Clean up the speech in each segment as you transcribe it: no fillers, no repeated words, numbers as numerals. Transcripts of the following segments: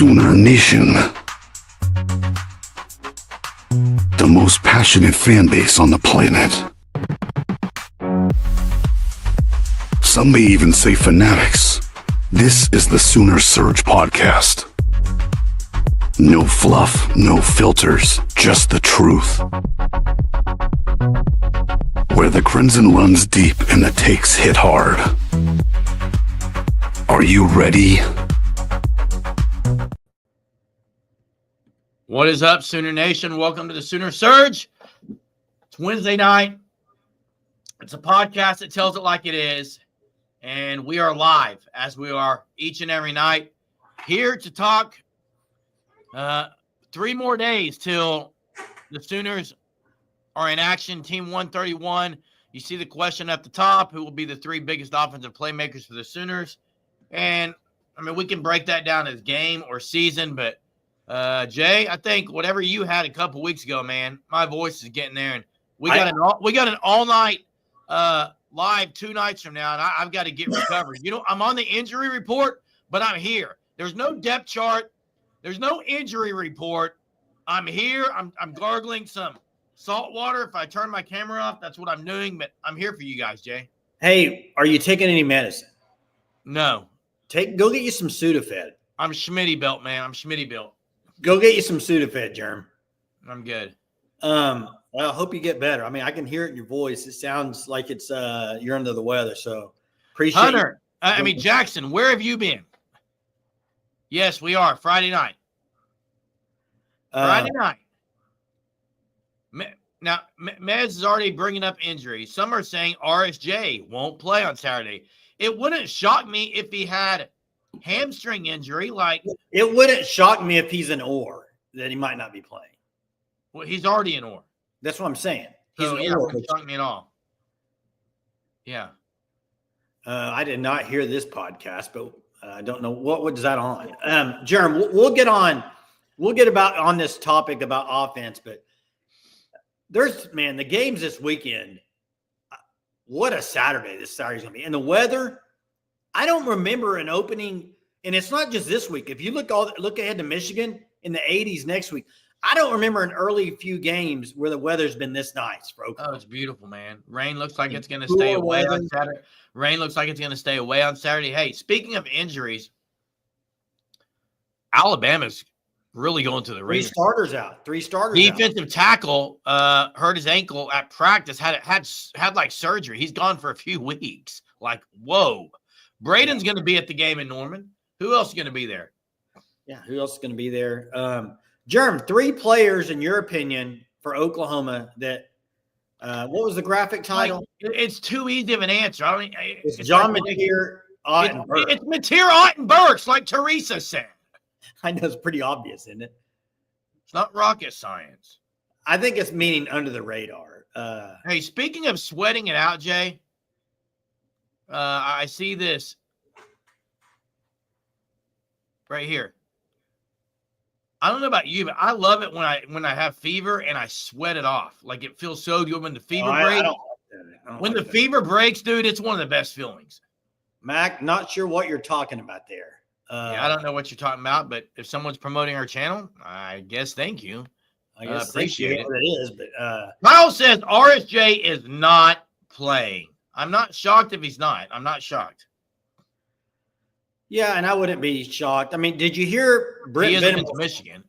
Sooner Nation. The most passionate fan base on the planet. Some may even say fanatics. This is the Sooner Surge podcast. No fluff, no filters, just the truth. Where the crimson runs deep and the takes hit hard. Are you ready? What is up, Sooner Nation? Welcome to the Sooner Surge. It's Wednesday night. It's a podcast that tells it like it is. And we are live, as we are each and every night, here to talk 3 more days till the Sooners are in action. Team 131. You see the question at the top, who will be the 3 biggest offensive playmakers for the Sooners? And, I mean, we can break that down as game or season, but Jay, I think whatever you had a couple weeks ago, man, my voice is getting there, and we got an all night live 2 nights from now, and I've got to get recovered. You know, I'm on the injury report, but I'm here. There's no depth chart. There's no injury report. I'm here. I'm gargling some salt water. If I turn my camera off, that's what I'm doing. But I'm here for you guys, Jay. Hey, are you taking any medicine? No. Go get you some Sudafed. I'm Schmitty built, man. I'm Schmitty built. Go get you some Sudafed, Germ. I'm good. Well, I hope you get better. I mean, I can hear it in your voice. It sounds like it's you're under the weather. So appreciate Hunter. Jackson, where have you been? Yes, we are. Friday night. Friday night. Now, Mez is already bringing up injuries. Some are saying RSJ won't play on Saturday. It wouldn't shock me if he had hamstring injury. It wouldn't shock me if he's an oar that he might not be playing. Well, he's already an oar. That's what I'm saying. So, yeah, it wouldn't shock me at all. Yeah. I did not hear this podcast, but I don't know what was that on. Jerem, we'll get on. We'll get on this topic about offense, but the games this weekend. What a Saturday this Saturday's going to be. And the weather, I don't remember an opening, and it's not just this week. If you look ahead to Michigan in the 80s next week, I don't remember an early few games where the weather's been this nice for Oklahoma. Oh, it's beautiful, man. Rain looks like it's going to stay away on Saturday. Rain looks like it's going to stay away on Saturday. Hey, speaking of injuries, Alabama's really going to the Three ringer. starters out. Defensive tackle hurt his ankle at practice, had like surgery. He's gone for a few weeks. Like, whoa. Braden's going to be at the game in Norman. Who else is going to be there? Yeah, who else is going to be there? Germ, 3 players, in your opinion, for Oklahoma that what was the graphic title? It's too easy of an answer. I mean, it's John Mateer, Ottenberg. It's Mateer Ottenbergs, like Teresa said. I know it's pretty obvious, isn't it? It's not rocket science. I think it's meaning under the radar. Hey, speaking of sweating it out, Jay, I see this right here. I don't know about you, but I love it when I have fever and I sweat it off. Like, it feels so good when the fever breaks. When the fever breaks, dude, it's one of the best feelings. Mac, not sure what you're talking about there. I don't know what you're talking about, but if someone's promoting our channel, I guess thank you. I guess appreciate it. What it is, but Kyle says RSJ is not playing. I'm not shocked if he's not. I'm not shocked. Yeah, and I wouldn't be shocked. I mean, did you hear Brent Venables? Michigan.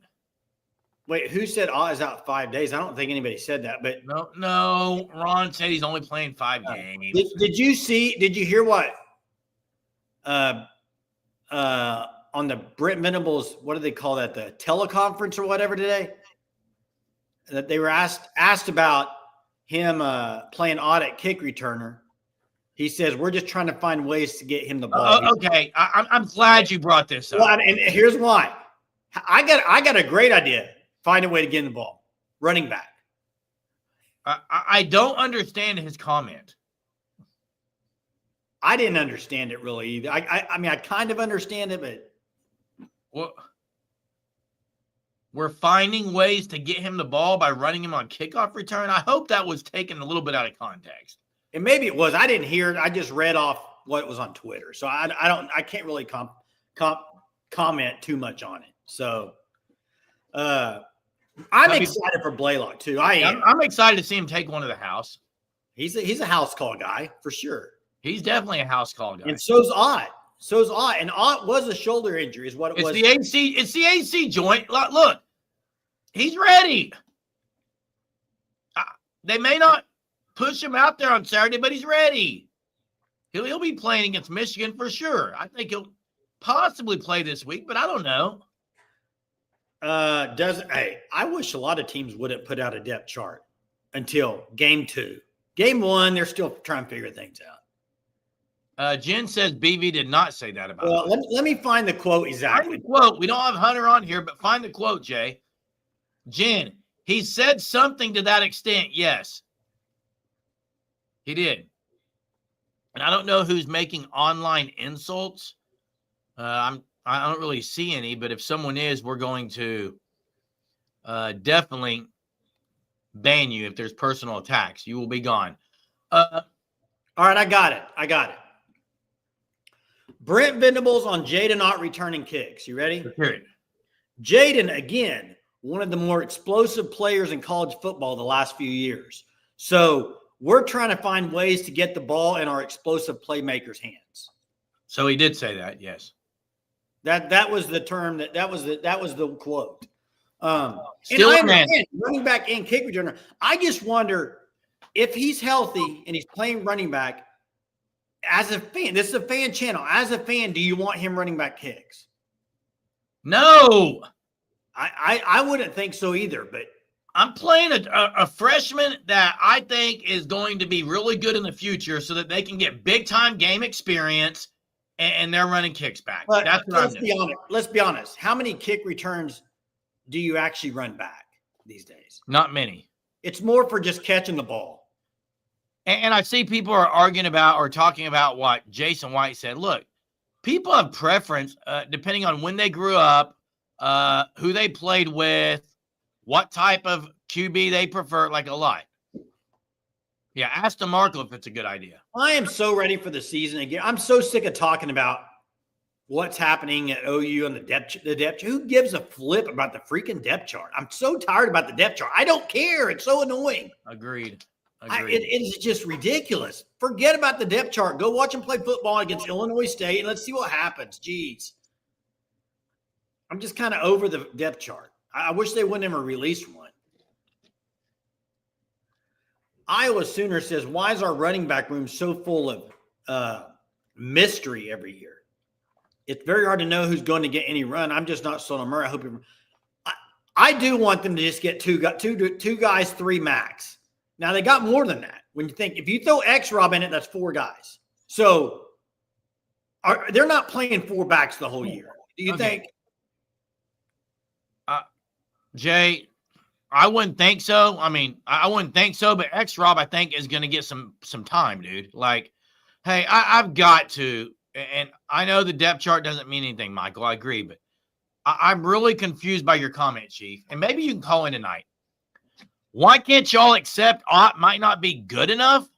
Wait, who said is out 5 days? I don't think anybody said that. But no. Ron said he's only playing 5 games. Did you hear what? On the Brent Venables, what do they call that? The teleconference or whatever today? That they were asked about him playing odd at kick returner. He says, we're just trying to find ways to get him the ball. Okay. I'm glad you brought this up. Well, and here's why. I got a great idea. Find a way to get him the ball. Running back. I don't understand his comment. I didn't understand it really either. I mean, I kind of understand it, but. Well, we're finding ways to get him the ball by running him on kickoff return. I hope that was taken a little bit out of context. And maybe it was. I didn't hear it. I just read off what was on Twitter. So I can't really comment too much on it. So I'm excited for Blaylock too. I'm excited to see him take one to the house. He's a house call guy for sure. He's definitely a house call guy. And so's Ott. And Ott was a shoulder injury, is what it was. It's the AC joint. Look, he's ready. They may not push him out there on Saturday, but he's ready. He'll be playing against Michigan for sure. I think he'll possibly play this week, but I don't know. I wish a lot of teams wouldn't put out a depth chart until game 2. Game 1, they're still trying to figure things out. Jen says BV did not say that about Well, let me find the quote exactly. Find the quote. We don't have Hunter on here, but find the quote, Jay. Jen, he said something to that extent. Yes, he did. And I don't know who's making online insults. I don't really see any, but if someone is, we're going to definitely ban you if there's personal attacks. You will be gone. All right, I got it. Brent Venables on Jaden Ott returning kicks. You ready? Here. Jaden, again, one of the more explosive players in college football the last few years. So we're trying to find ways to get the ball in our explosive playmakers' hands. So he did say that, yes. That was the term that was the quote. Still and I understand running back and kick returner. I just wonder if he's healthy and he's playing running back. As a fan, this is a fan channel. As a fan, do you want him running back kicks? No, I wouldn't think so either. But I'm playing a freshman that I think is going to be really good in the future, so that they can get big time game experience, and they're running kicks back. But that's what let's be honest. How many kick returns do you actually run back these days? Not many. It's more for just catching the ball. And I see people are arguing about or talking about what Jason White said. Look, people have preference depending on when they grew up, who they played with, what type of QB they prefer, like a lot. Yeah, ask DeMarco if it's a good idea. I am so ready for the season again. I'm so sick of talking about what's happening at OU on the depth. Who gives a flip about the freaking depth chart? I'm so tired about the depth chart. I don't care. It's so annoying. Agreed. It is just ridiculous. Forget about the depth chart. Go watch them play football against Illinois State, and let's see what happens. Jeez. I'm just kind of over the depth chart. I wish they wouldn't ever released one. Iowa Sooner says, why is our running back room so full of mystery every year? It's very hard to know who's going to get any run. I'm just not sold on Murray. I do want them to just get two guys, 3 max. Now, they got more than that. When you think, if you throw X-Rob in it, that's 4 guys. So they're not playing 4 backs the whole year. Do you think? Jay, I wouldn't think so. I mean, I wouldn't think so, but X-Rob, I think, is going to get some time, dude. Like, hey, I've got to, and I know the depth chart doesn't mean anything, Michael. I agree, but I'm really confused by your comment, Chief. And maybe you can call in tonight. Why can't y'all accept Ott might not be good enough?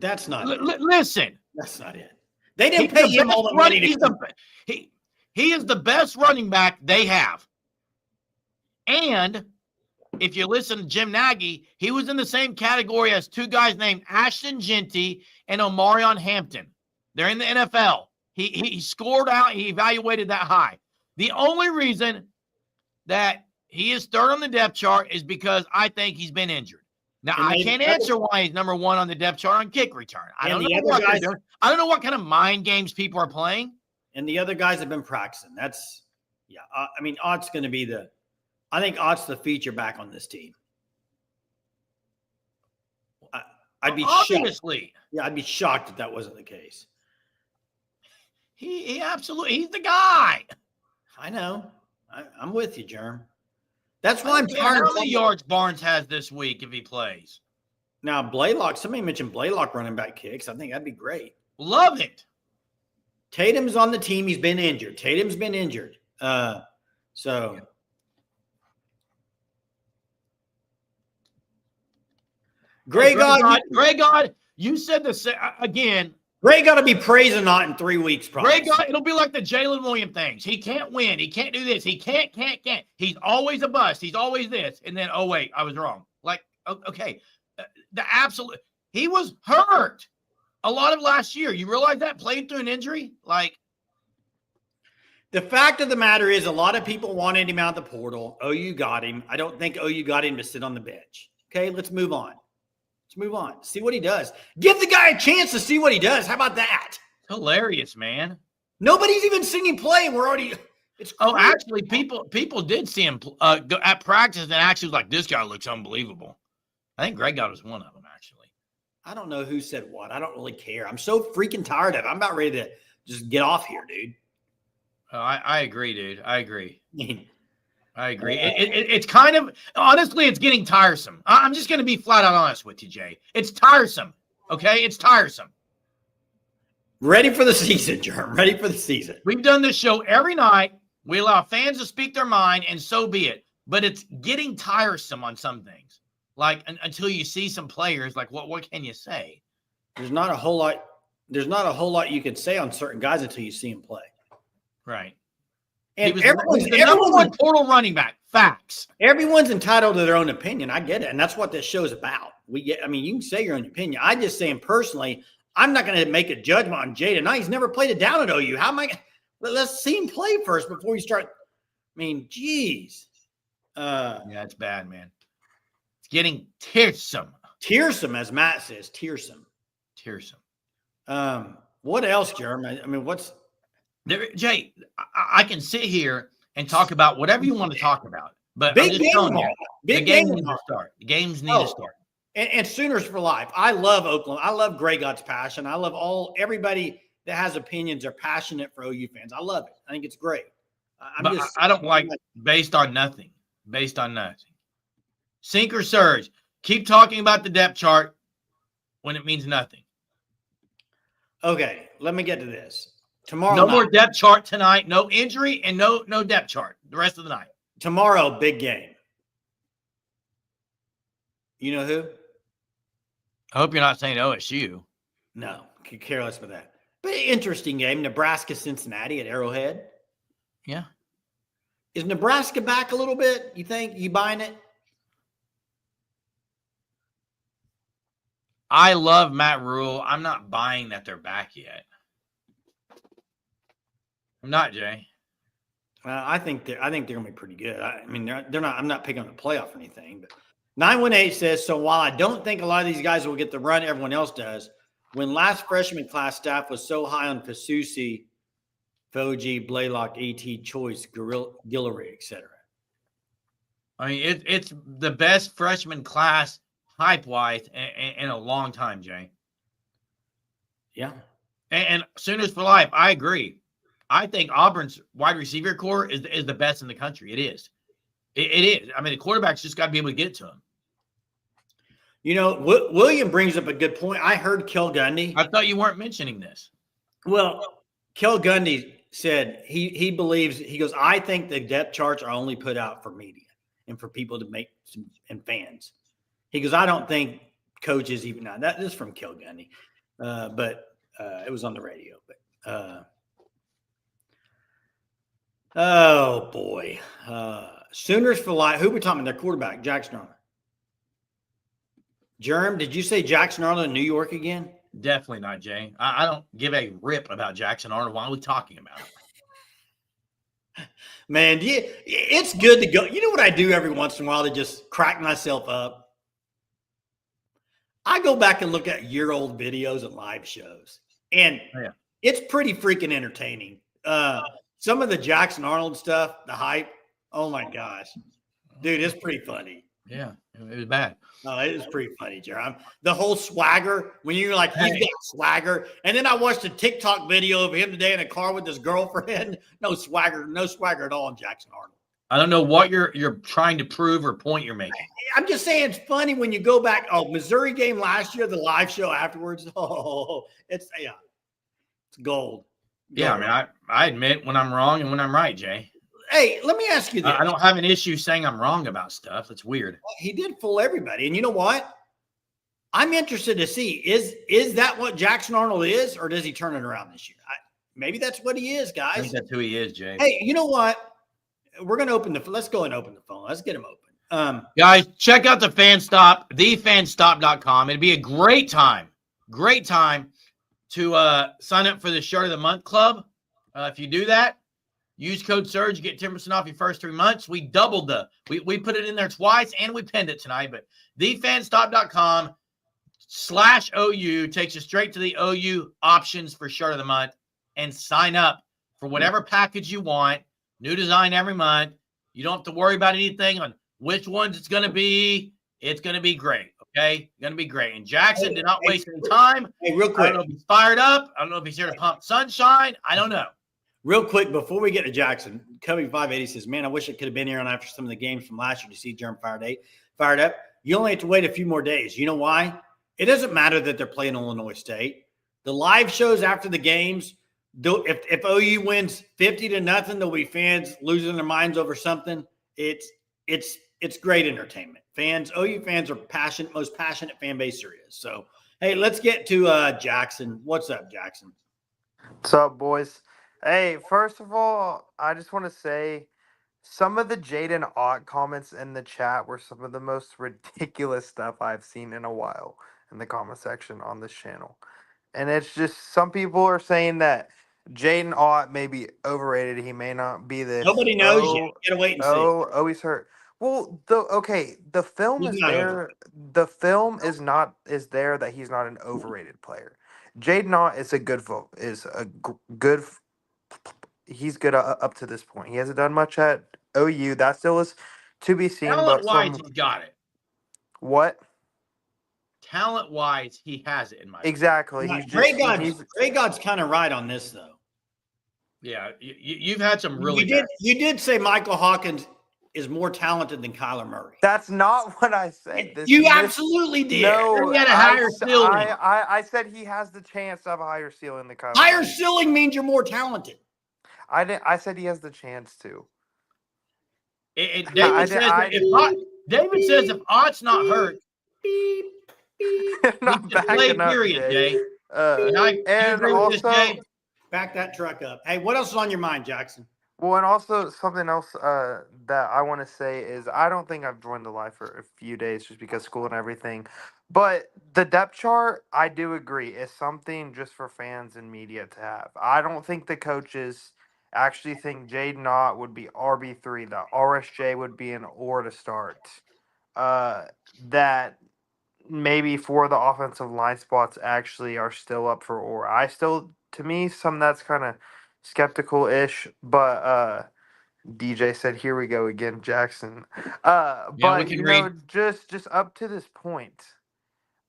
That's not it. Listen. That's not it. They didn't pay him all the money. He is the best running back they have. And if you listen to Jim Nagy, he was in the same category as 2 guys named Ashton Genty and Omarion Hampton. They're in the NFL. He scored out. He evaluated that high. The only reason that he is 3rd on the depth chart is because I think he's been injured. Now, I can't answer why he's number 1 on the depth chart on kick return. I don't know what they're doing. I don't know what kind of mind games people are playing. And the other guys have been practicing. I mean, Ott's going to be I think Ott's the feature back on this team. I'd be obviously shocked. Yeah, I'd be shocked if that wasn't the case. He absolutely, he's the guy. I know. I'm with you, Jerm. That's why I'm tired. How many yards Barnes has this week if he plays? Now, Blaylock, somebody mentioned Blaylock running back kicks. I think that'd be great. Love it. Tatum's on the team. He's been injured. So Greg God, you said the same again. Gray got to be praising not in 3 weeks, probably. It'll be like the Jalen Williams things. He can't win. He can't do this. He can't. He's always a bust. He's always this. And then, oh, wait, I was wrong. Like, okay. He was hurt a lot of last year. You realize that? Played through an injury? Like. The fact of the matter is a lot of people wanted him out of the portal. OU got him. I don't think OU got him to sit on the bench. Okay, let's move on. See what he does. Give the guy a chance to see what he does. How about that? Hilarious, man. Nobody's even seen him play, and we're already. It's crazy. Actually, people did see him go at practice, and actually was like, this guy looks unbelievable. I think Greg was one of them, actually. I don't know who said what. I don't really care. I'm so freaking tired of it. I'm about ready to just get off here, dude. I agree, dude. I agree. It's kind of, honestly, it's getting tiresome. I'm just going to be flat out honest with you, Jay. It's tiresome. Okay? It's tiresome. Ready for the season, Jerm. Ready for the season. We've done this show every night. We allow fans to speak their mind, and so be it. But it's getting tiresome on some things. Like, until you see some players, like, what can you say? There's not a whole lot you can say on certain guys until you see them play. Right. And everyone's the number one portal running back. Facts. Everyone's entitled to their own opinion. I get it. And that's what this show is about. You can say your own opinion. I just saying personally, I'm not going to make a judgment on Jay tonight. He's never played it down at OU. How am I? Let's see him play first before we start. I mean, geez. Yeah, it's bad, man. It's getting tearsome. Tearsome, as Matt says. Tearsome. What else, Jeremy? I mean, what's there, Jay? I can sit here and talk about whatever you want to talk about, but big game tomorrow. The games need to start. The games need to start. And Sooners for life. I love Oakland. I love Grey God's passion. I love everybody that has opinions are passionate for OU fans. I love it. I think it's great. I don't like based on nothing. Based on nothing. Sink or surge. Keep talking about the depth chart when it means nothing. Okay, let me get to this. Tomorrow no more depth chart tonight. No injury and no depth chart the rest of the night. Tomorrow, big game. You know who? I hope you're not saying OSU. No, could care less about that. But interesting game. Nebraska-Cincinnati at Arrowhead. Yeah. Is Nebraska back a little bit? You think? You buying it? I love Matt Rule. I'm not buying that they're back yet. I'm not, Jay. I think they're going to be pretty good. I mean, they're not. I'm not picking on the playoff or anything. But 918 says, so while I don't think a lot of these guys will get the run everyone else does, when last freshman class staff was so high on Fasusi, Foji, Blaylock, A.T. Choice, Guillory, etc. I mean, it's the best freshman class hype-wise in a long time, Jay. Yeah. And Sooners for life, I agree. I think Auburn's wide receiver core is the best in the country. It is. It is. I mean, the quarterback's just got to be able to get to him. You know, William brings up a good point. I heard Kel Gundy. I thought you weren't mentioning this. Well, Kel Gundy said he believes, he goes, I think the depth charts are only put out for media and for people to make some, and fans. He goes, I don't think coaches even now. That is from Kel Gundy, but it was on the radio. But oh boy, Sooners for life. Who we talking about? Their quarterback, Jackson Arnold. Jerm, did you say Jackson Arnold in New York again? Definitely not, Jay. I don't give a rip about Jackson Arnold. Why are we talking about it? Man, it's good to go. You know what I do every once in a while to just crack myself up? I go back and look at year-old videos and live shows, and it's pretty freaking entertaining. Some of the Jackson Arnold stuff, the hype, oh my gosh. Dude, it's pretty funny. Yeah, it was bad. No, it was pretty funny, Jerome. The whole swagger, when you're like, he's got swagger. And then I watched a TikTok video of him today in a car with his girlfriend. No swagger at all in Jackson Arnold. I don't know what you're trying to prove or point you're making. I'm just saying it's funny when you go back. Oh, Missouri game last year, the live show afterwards. Oh, it's gold. Yeah, I mean, I admit when I'm wrong and when I'm right, Jay. Hey, let me ask you this. I don't have an issue saying I'm wrong about stuff. It's weird. He did fool everybody. And you know what? I'm interested to see is that what Jackson Arnold is, or does he turn it around this year? Maybe that's what he is, I think guys. that's who he is, Jay. Hey, you know what? We're gonna let's go and open the phone. Let's get him open. Guys, check out the FanStop, thefanstop.com. It'd be a great time to sign up for the Shirt of the Month Club. If you do that, use code SURGE, you get 10% off your first 3 months. We doubled we put it in there twice, and we pinned it tonight. But thefanstop.com/OU takes you straight to the OU options for Shirt of the Month, and sign up for whatever package you want. New design every month. You don't have to worry about anything on which ones it's going to be. It's going to be great, okay? Going to be great. And Jackson did not waste any time. Hey, real quick. I don't know if he's fired up. I don't know if he's here to pump sunshine. I don't know. Real quick, before we get to Jackson, Cubby580 says, man, I wish I could have been here on after some of the games from last year to see Jerem fired up. You only have to wait a few more days. You know why? It doesn't matter that they're playing Illinois State. The live shows after the games, if OU wins 50-0, there'll be fans losing their minds over something. It's great entertainment. OU fans are most passionate fan base there is. So, hey, let's get to Jackson. What's up, Jackson? What's up, boys? Hey, first of all, I just want to say some of the Jaden Ott comments in the chat were some of the most ridiculous stuff I've seen in a while in the comment section on this channel. And it's just some people are saying that Jaden Ott may be overrated. He may not be this. Nobody knows yet. You gotta wait and see. He's hurt. Well, the film is there. The film is there that he's not an overrated player. Jaden Ott is a good good. He's good up to this point. He hasn't done much at OU. That still is to be seen. Talent-wise, he's got it. What? Talent-wise, he has it in my opinion. Exactly. Ray God's kind of right on this, though. Yeah, you've had some really. You did say Michael Hawkins is more talented than Kyler Murray. That's not what I said. You absolutely did. No, he had a higher ceiling. I said he has the chance to have a higher ceiling than Kyler. Higher ceiling means you're more talented. I said he has the chance to. David says if Ott's not hurt, not backing up, period, Jay. And also, back that truck up. Hey, what else is on your mind, Jackson? Well, and also something else that I want to say is I don't think I've joined the live for a few days just because school and everything. But the depth chart, I do agree, is something just for fans and media to have. I don't think the coaches actually think Jaden Ott would be RB3, that RSJ would be an or to start. That maybe 4 of the offensive line spots actually are still up for or. To me, that's kind of skeptical-ish, but DJ said, "Here we go again, Jackson." But just up to this point,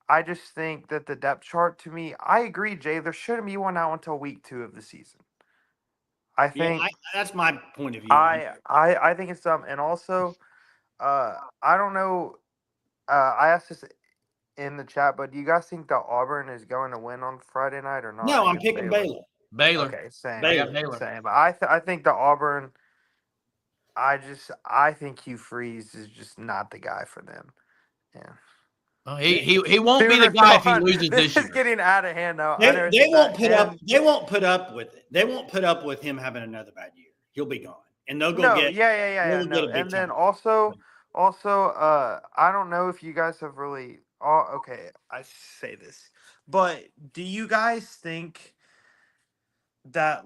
I just think that the depth chart, to me, I agree, Jay. There shouldn't be one out until week 2 of the season. I think that's my point of view. I think it's dumb, and also, I don't know. I asked this in the chat, but do you guys think that Auburn is going to win on Friday night or not? No, I'm picking Baylor. Okay, same. Same. But I think the Auburn. I think Hugh Freeze is just not the guy for them. Yeah. Well, he won't be the guy if he loses this year. This is getting out of hand now. They won't put up. They won't put up with it. They won't put up with him having another bad year. He'll be gone, and they'll go get. Yeah. No. And then also, I don't know if you guys have really. Oh, okay, I say this, but do you guys think that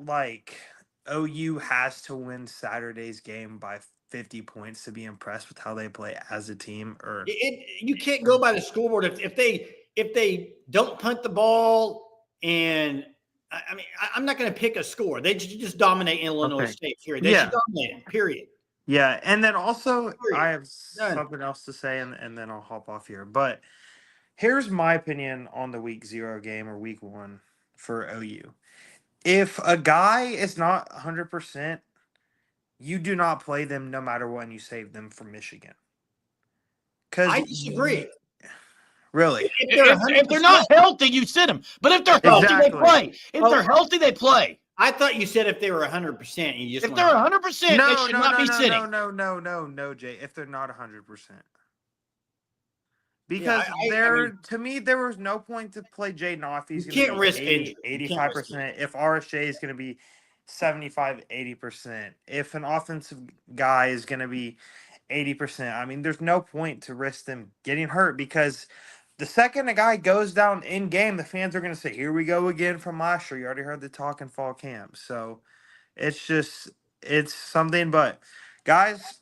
OU has to win Saturday's game by 50 points to be impressed with how they play as a team? Or you can't go by the scoreboard if they don't punt the ball, and I mean I'm not going to pick a score. They just dominate Illinois State. Period. They should dominate them. Period. Yeah, and then also I have something else to say, and then I'll hop off here. But here's my opinion on the week 0 game or week 1 for OU. If a guy is not 100%, you do not play them no matter what, and you save them from Michigan. I disagree. Really? If they're not healthy, you sit them. But if they're healthy, they play. If they're healthy, they play. I thought you said if they were 100%, you just. If they're 100%, they should not be sitting. No, Jay. If they're not 100%. Because I mean, to me, there was no point to play Jaden if he's you going can't to risk be injury. 85%, if RSJ is going to be 75, 80%, if an offensive guy is going to be 80%. I mean, there's no point to risk them getting hurt because the second a guy goes down in game, the fans are going to say, here we go again from last year. You already heard the talk in fall camp. So it's something. But guys,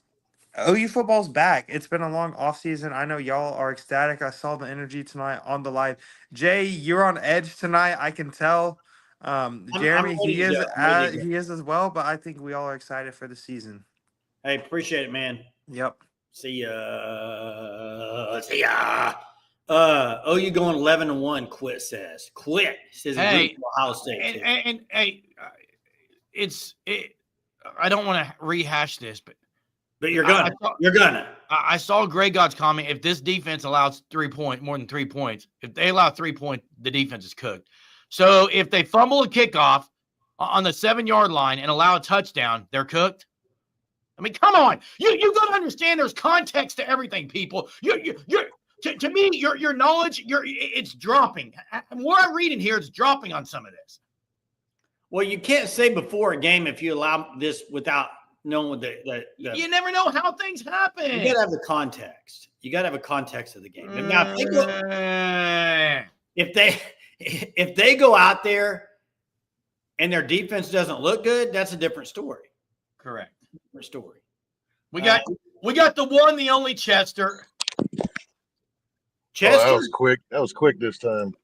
OU football's back. It's been a long offseason. I know y'all are ecstatic. I saw the energy tonight on the live. Jay, you're on edge tonight. I can tell. Jeremy, ready to go. I'm ready to go. he is as well. But I think we all are excited for the season. Hey, appreciate it, man. Yep. See ya. See ya. OU going 11-1. Quit says. Quit says. Hey, Ohio State. and I don't want to rehash this, but you're gonna. You're gonna. I saw Greg God's comment. If this defense allows more than 3 points, if they allow 3 points, the defense is cooked. So if they fumble a kickoff on the 7-yard line and allow a touchdown, they're cooked. I mean, come on. You got to understand there's context to everything, people. To me, your knowledge, it's dropping. And what I'm reading here is dropping on some of this. Well, you can't say before a game if you allow this without knowing the you never know how things happen. You got to have the context. You got to have a context of the game. And now, if they go out there and their defense doesn't look good, that's a different story. Correct. Different story. We got the one, the only Chester. Chester. Oh, that was quick this time.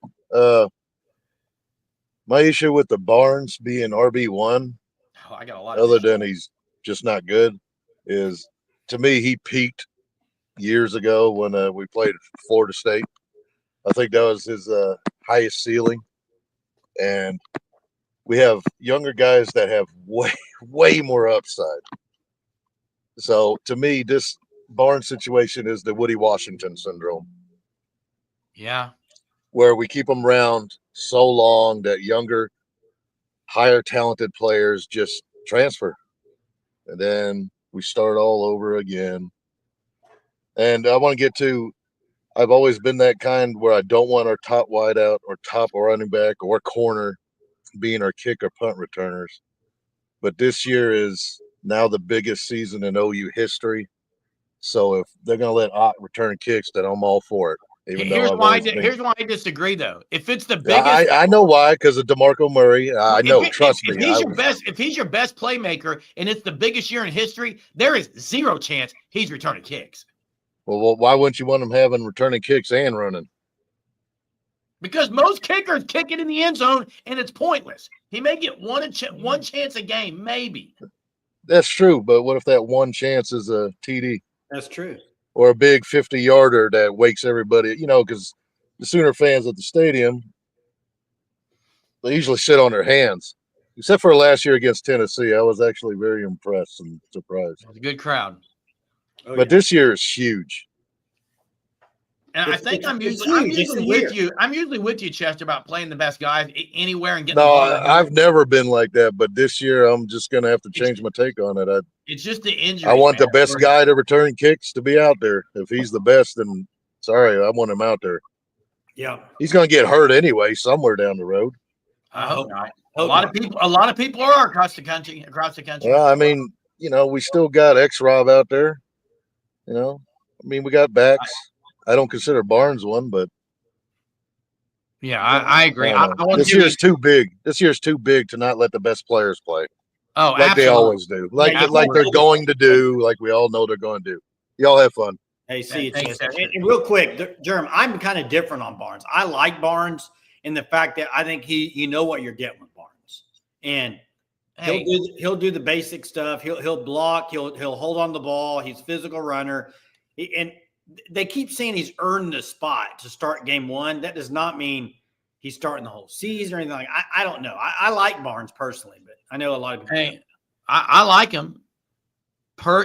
My issue with the Barnes being RB1, I got a lot. Other than he's just not good, is to me he peaked years ago when we played Florida State. I think that was his highest ceiling, and we have younger guys that have way more upside. So to me, this Barnes situation is the Woody Washington syndrome. Yeah. Where we keep them around so long that younger, higher talented players just transfer. And then we start all over again. And I want to get to, I've always been that kind where I don't want our top wideout or top running back or corner being our kick or punt returners. But this year is now the biggest season in OU history. So if they're going to let Ott return kicks, then I'm all for it. Here's why I disagree, though. If it's the biggest, I know why, because of DeMarco Murray. I know, trust me. If he's your best playmaker and it's the biggest year in history, there is zero chance he's returning kicks. Well, why wouldn't you want him having returning kicks and running? Because most kickers kick it in the end zone and it's pointless. He may get one chance a game, maybe. That's true, but what if that one chance is a TD? That's true. Or a big 50-yarder that wakes everybody, because the Sooner fans at the stadium, they usually sit on their hands. Except for last year against Tennessee, I was actually very impressed and surprised. It was a good crowd. But this year is huge. And I think I'm usually with you, Chester, about playing the best guys anywhere and getting. No, I've never been like that, but this year I'm just going to have to change my take on it. It's just the injury. I want the best guy to return kicks to be out there. If he's the best, then sorry, I want him out there. Yeah, he's going to get hurt anyway somewhere down the road. I hope not. A lot of people are across the country. Well, I mean, we still got X-Rob out there. I mean, we got backs. I don't consider Barnes one, but yeah, I agree. This year's too big. This year's too big to not let the best players play. Oh, like absolutely. They always do. Like they're going to do. Like we all know they're going to do. Y'all have fun. Hey, see you, Chester. And real quick, Jerem, I'm kind of different on Barnes. I like Barnes in the fact that I think you know what you're getting with Barnes, and he'll do the basic stuff. He'll block. He'll hold on the ball. He's a physical runner, and they keep saying he's earned the spot to start game one. That does not mean he's starting the whole season or anything like that. I don't know. I like Barnes personally, but I know a lot of people. Hey, I like him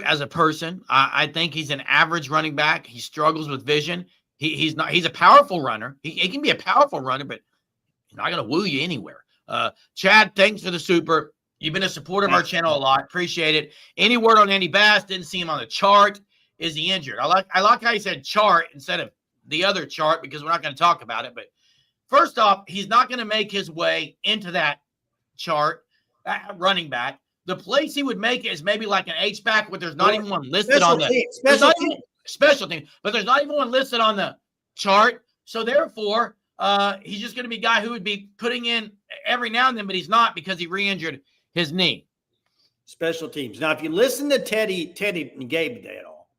as a person. I think he's an average running back. He struggles with vision. He's a powerful runner. He can be a powerful runner, but he's not going to woo you anywhere. Chad, thanks for the super. You've been a supporter of our channel a lot. Appreciate it. Any word on Andy Bass? Didn't see him on the chart. Is he injured? I like how he said chart instead of the other chart because we're not going to talk about it. But first off, he's not going to make his way into that chart, running back. The place he would make it is maybe like an H-back, but there's not even one listed on the special team, but there's not even one listed on the chart. So therefore, he's just going to be a guy who would be putting in every now and then, but he's not because he re-injured his knee. Special teams. Now, if you listen to Teddy and Gabe today at all,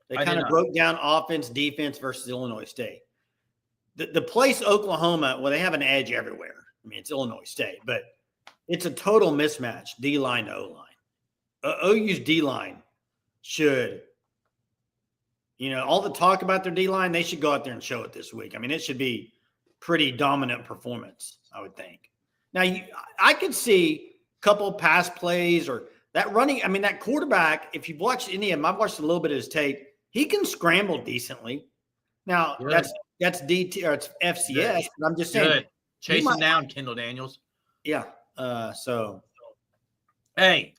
they kind of broke down offense, defense versus Illinois State. The place Oklahoma, well, they have an edge everywhere. I mean, it's Illinois State, but it's a total mismatch, D-line to O-line. OU's D-line should, all the talk about their D-line, they should go out there and show it this week. I mean, it should be pretty dominant performance, I would think. Now, I could see a couple of pass plays or that running. I mean, that quarterback, if you've watched any of him, I've watched a little bit of his tape, he can scramble decently. Now, that's DT or it's FCS, but I'm just saying. Chasing down Kendall Daniels. Yeah. So, hey,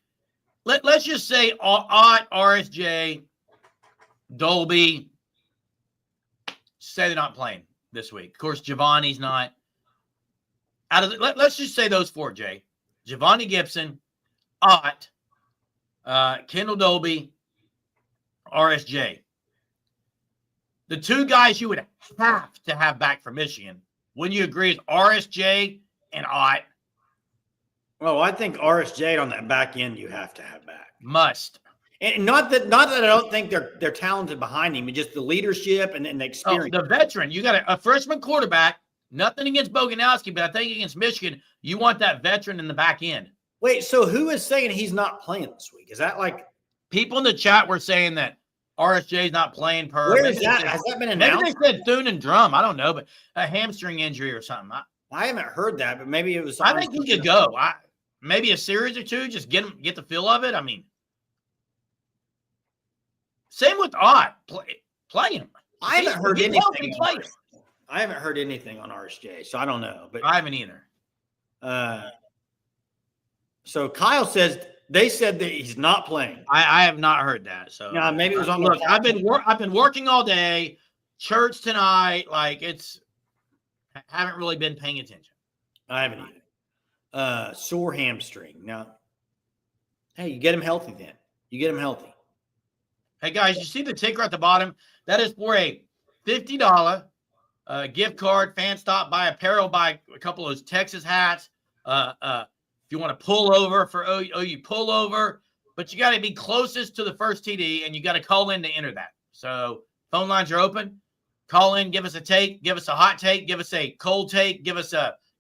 let's just say Ott, RSJ, Dolby say they're not playing this week. Of course, Giovanni's not. Let's just say those four, Jay. Giovanni Gibson, Ott, Kendall Dolby, RSJ. The two guys you would have to have back from Michigan, wouldn't you agree, is RSJ and Ott? Well, I think RSJ on that back end you have to have back. Must. And not that I don't think they're talented behind him, but just the leadership and the experience. The veteran. You got a freshman quarterback. Nothing against Boganowski, but I think against Michigan, you want that veteran in the back end. Wait, so who is saying he's not playing this week? Is that like people in the chat were saying that RSJ is not playing per? Where is that? Has that been announced? Maybe they said Thune and Drum. I don't know, but a hamstring injury or something. I haven't heard that, but maybe it was. I think he could go. Maybe a series or two, just get the feel of it. I mean, same with Ott. Play him. I haven't heard anything. I haven't heard anything on RSJ, so I don't know. But I haven't either. So Kyle says they said that he's not playing. I have not heard that. So yeah, maybe it was on. Look, I've been working all day. Church tonight, haven't really been paying attention. I haven't either. Sore hamstring. Now, hey, you get him healthy then. You get him healthy. Hey, guys, you see the ticker at the bottom? That is for a $50 gift card. Fan stop, buy apparel, buy a couple of those Texas hats. If you want to pull over for OU, pull over. But you got to be closest to the first TD, and you got to call in to enter that. So phone lines are open. Call in, give us a take, give us a hot take, give us a cold take, give us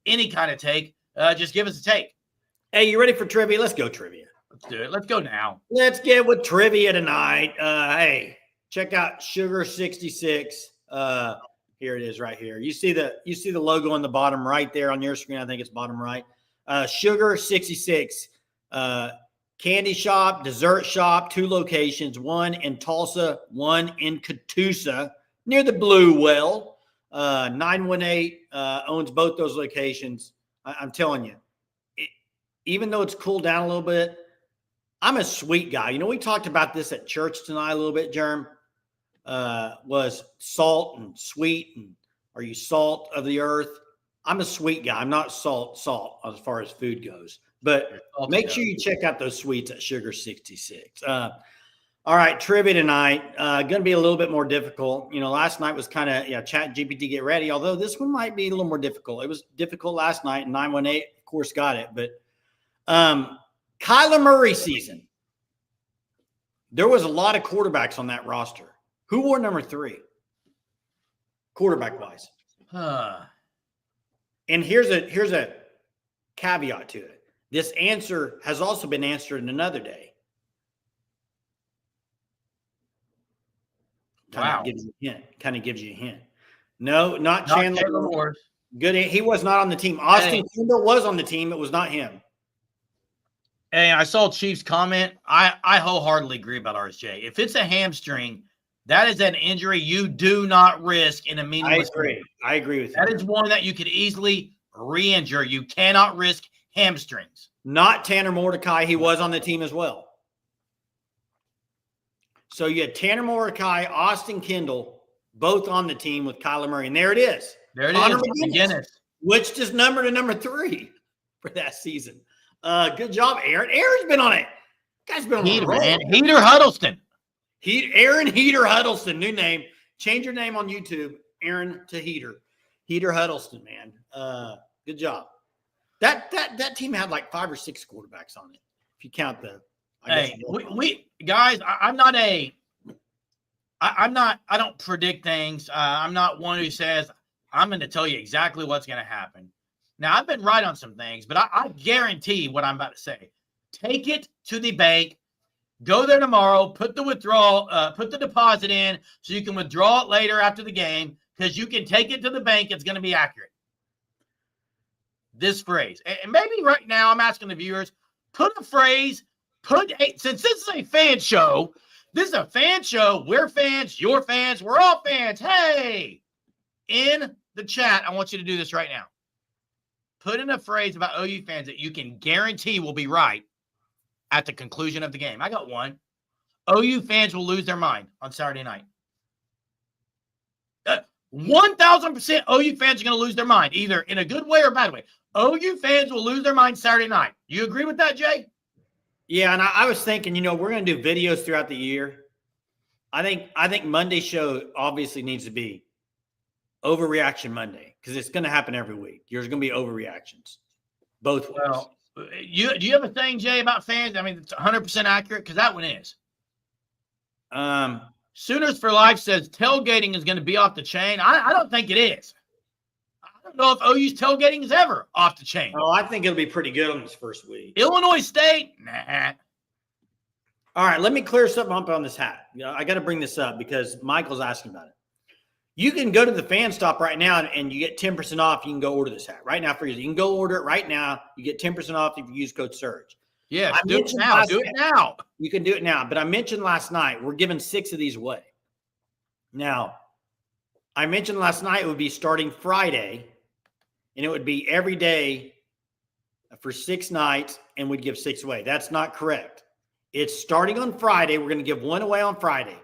any kind of take. Just give us a take. Hey, you ready for trivia? Let's go trivia. Let's do it. Let's go now. Let's get with trivia tonight. Hey, check out Sugar 66. Here it is right here. You see the logo on the bottom right there on your screen. I think it's bottom right. Sugar 66. Candy shop, dessert shop, 2 locations, one in Tulsa, one in Catoosa, near the Blue Well. 918 owns both those locations. I'm telling you, even though it's cooled down a little bit, I'm a sweet guy. We talked about this at church tonight a little bit, Jerm. Was salt and sweet, and are you salt of the earth? I'm a sweet guy. I'm not salt as far as food goes. But make sure you check out those sweets at Sugar 66. All right, trivia tonight. Going to be a little bit more difficult. Last night was kind of Chat GPT get ready. Although this one might be a little more difficult. It was difficult last night, and 918, of course, got it. But Kyler Murray season. There was a lot of quarterbacks on that roster. Who wore number 3? Quarterback-wise. And here's a caveat to it. This answer has also been answered in another day. Wow. Kind of gives you a hint. No, not Chandler. Good. He was not on the team. Austin Kendall was on the team. It was not him. Hey, I saw Chief's comment. I wholeheartedly agree about RSJ. If it's a hamstring, that is an injury you do not risk in a meaningless game. I agree with you. That is one that you could easily re-injure. You cannot risk hamstrings. Not Tanner Mordecai. He was on the team as well. So you had Tanner Mordecai, Austin Kendall, both on the team with Kyler Murray. And there it is. There it Connor is. McGinnis. Which just number to number 3 for that season. Good job, Aaron. Aaron's been on it. Guy's been on Heater, a roll. man. Heater Huddleston. Aaron Heater Huddleston, new name. Change your name on YouTube, Aaron to Heater. Heater Huddleston, man. Good job. That team had like 5 or 6 quarterbacks on it. If you count the, Hey, we guys, I don't predict things. I'm not one who says I'm going to tell you exactly what's going to happen. Now, I've been right on some things, but I guarantee what I'm about to say. Take it to the bank. Go there tomorrow. Put the deposit in so you can withdraw it later after the game because you can take it to the bank. It's going to be accurate. This phrase. And maybe right now I'm asking the viewers, put a phrase, since this is a fan show, we're fans, you're fans, we're all fans. Hey, in the chat, I want you to do this right now. Put in a phrase about OU fans that you can guarantee will be right at the conclusion of the game. I got one. OU fans will lose their mind on Saturday night. 1,000% OU fans are going to lose their mind, either in a good way or a bad way. OU fans will lose their mind Saturday night. You agree with that, Jay? Yeah, and I was thinking, we're going to do videos throughout the year. I think Monday's show obviously needs to be Overreaction Monday because it's going to happen every week. There's going to be overreactions, both ways. Well, do you have a thing, Jay, about fans? I mean, it's 100% accurate because that one is. Sooners for Life says tailgating is going to be off the chain. I don't think it is. I don't know if OU's tailgating is ever off the chain. Oh, I think it'll be pretty good on this first week. Illinois State? Nah. All right, let me clear something up on this hat. I got to bring this up because Michael's asking about it. You can go to the fan stop right now and you get 10% off. You can go order this hat right now for you. You can go order it right now. You get 10% off if you use code SURGE. Yes, do it now. Do it now. You can do it now. But I mentioned last night, we're giving 6 of these away. Now, I mentioned last night it would be starting Friday, and it would be every day for 6 nights, and we'd give 6 away. That's not correct. It's starting on Friday. We're going to give 1 away on Friday.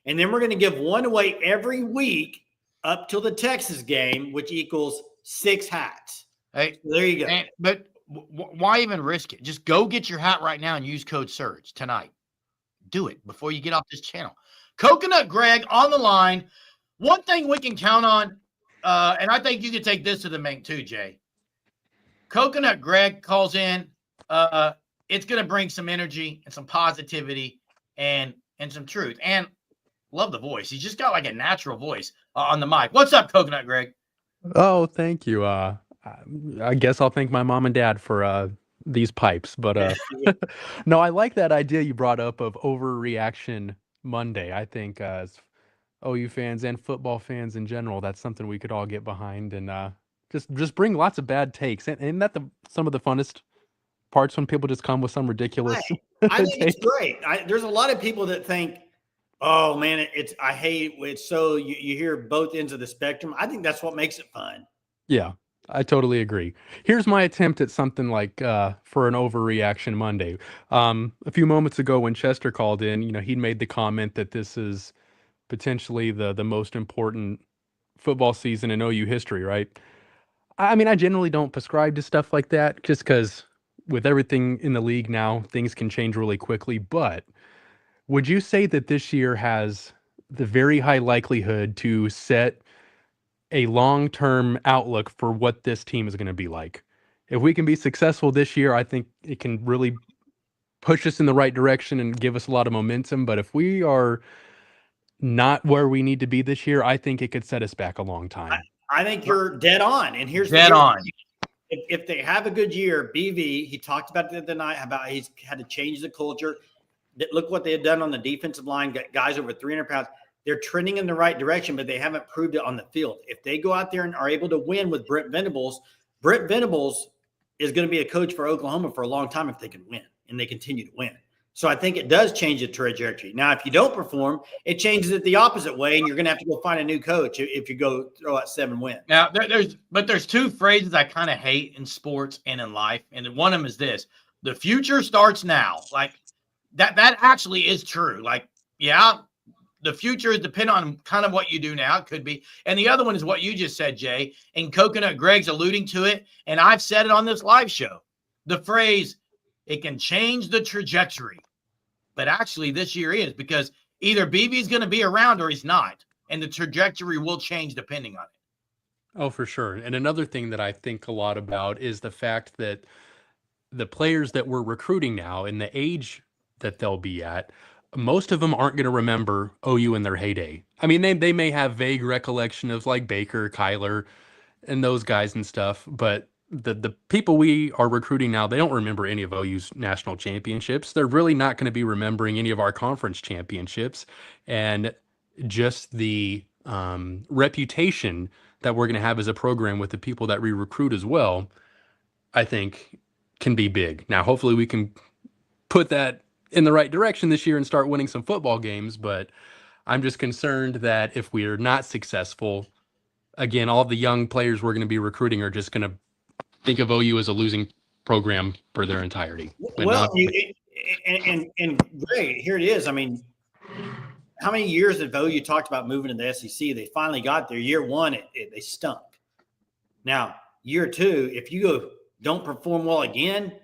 And then we're going to give 1 away every week up till the Texas game, which equals 6 hats. Hey, so there you go. But why even risk it? Just go get your hat right now and use code SURGE tonight. Do it before you get off this channel. Coconut Greg on the line. One thing we can count on, and I think you can take this to the bank too, Jay. Coconut Greg calls in. It's going to bring some energy and some positivity and some truth. And love the voice. He's just got like a natural voice on the mic. What's up, Coconut Greg? Oh, thank you. I guess I'll thank my mom and dad for these pipes. But no, I like that idea you brought up of Overreaction Monday. I think as OU fans and football fans in general, that's something we could all get behind and just bring lots of bad takes. And isn't that some of the funnest parts when people just come with some ridiculous I think it's great. There's a lot of people that think, oh man, I hate it. So you hear both ends of the spectrum. I think that's what makes it fun. Yeah, I totally agree. Here's my attempt at something like for an Overreaction Monday. A few moments ago when Chester called in, he'd made the comment that this is potentially the most important football season in OU history, right? I mean, I generally don't prescribe to stuff like that just because with everything in the league now, things can change really quickly. But would you say that this year has the very high likelihood to set a long-term outlook for what this team is going to be like? If we can be successful this year, I think it can really push us in the right direction and give us a lot of momentum. But if we are not where we need to be this year, I think it could set us back a long time. I think you're dead on. And here's dead on. If they have a good year, BV, he talked about it the other night about he's had to change the culture. Look what they had done on the defensive line. Got guys over 300 pounds. They're trending in the right direction, but they haven't proved it on the field. If they go out there and are able to win with Brent Venables is going to be a coach for Oklahoma for a long time if they can win and they continue to win. So I think it does change the trajectory. Now, if you don't perform, it changes it the opposite way, and you're going to have to go find a new coach if you go throw out 7 wins. Now, there's 2 phrases I kind of hate in sports and in life, and one of them is this: the future starts now. Like that actually is true. Like, yeah, the future depends on kind of what you do now. It could be. And the other one is what you just said, Jay. And Coconut Greg's alluding to it. And I've said it on this live show. The phrase, it can change the trajectory. But actually this year is, because either BB's going to be around or he's not. And the trajectory will change depending on it. Oh, for sure. And another thing that I think a lot about is the fact that the players that we're recruiting now and the age that they'll be at, most of them aren't going to remember OU in their heyday. I mean, they may have vague recollection of like Baker, Kyler, and those guys and stuff, but the people we are recruiting now, they don't remember any of OU's national championships. They're really not going to be remembering any of our conference championships, and just the reputation that we're going to have as a program with the people that we recruit as well, I think can be big. Now, hopefully we can put that in the right direction this year and start winning some football games, but I'm just concerned that if we're not successful, again, all the young players we're going to be recruiting are just going to think of OU as a losing program for their entirety. Well, and Greg, here it is. I mean, how many years have OU talked about moving to the SEC? They finally got there. Year one, they stunk. Now, year two, if you don't perform well again,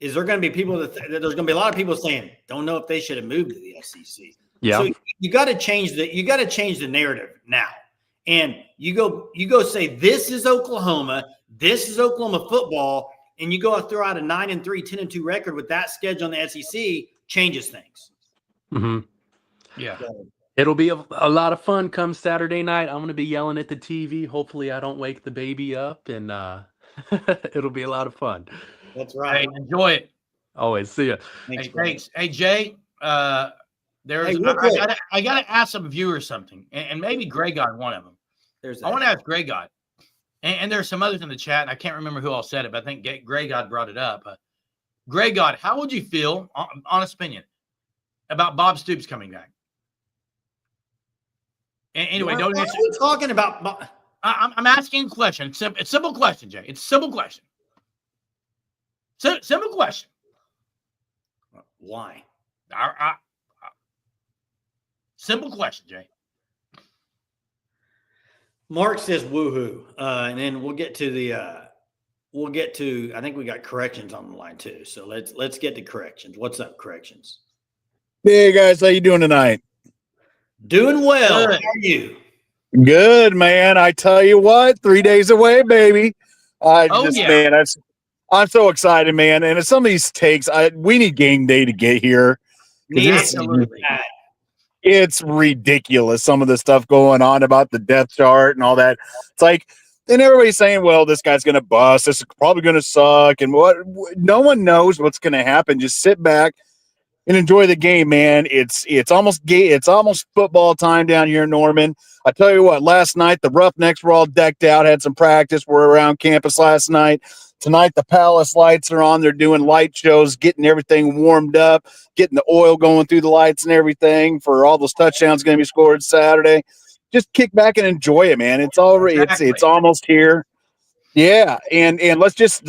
is there going to be people there's going to be a lot of people saying, don't know if they should have moved to the SEC. Yeah. So you got to change the narrative now. And you go say, this is Oklahoma, this is Oklahoma football, and you go throw out a 9-3, 10-2 record with that schedule on the SEC, changes things. Mm-hmm. Yeah. So, It'll be a lot of fun come Saturday night. I'm going to be yelling at the TV. Hopefully I don't wake the baby up, and it'll be a lot of fun. that's right. Hey, enjoy it. Always. See ya. Thanks, Hey, Greg. thanks. Hey, Jay, I gotta ask some viewers something, and maybe Greg got one of them. There's I want to ask Greg God, and there's some others in the chat, and I can't remember who all said it, but I think Greg God brought it up. Greg God, how would you feel, honest opinion, about Bob Stoops coming back? And anyway, don't answer. What are we talking about? I'm asking a question. It's a simple question, Jay. It's a simple question. Simple question. Why? Simple question, Jay. Mark says woohoo, and then we'll get to I think we got corrections on the line too. So let's get to corrections. What's up, corrections? Hey guys, how you doing tonight? Doing well. Good. How are you? Good, man. I tell you what, 3 days away, baby. Man, I'm so excited, man. And some of these takes, we need game day to get here. Absolutely. It's ridiculous, some of the stuff going on about the depth chart and all that. It's like, and everybody's saying, well, this guy's going to bust. This is probably going to suck. And what? No one knows what's going to happen. Just sit back and enjoy the game, man. It's almost football time down here in Norman. I tell you what, last night the Roughnecks were all decked out, had some practice. We're around campus last night. Tonight the Palace lights are on. They're doing light shows, getting everything warmed up, getting the oil going through the lights and everything for all those touchdowns going to be scored Saturday. Just kick back and enjoy it, man. It's already it's almost here. Yeah, and let's just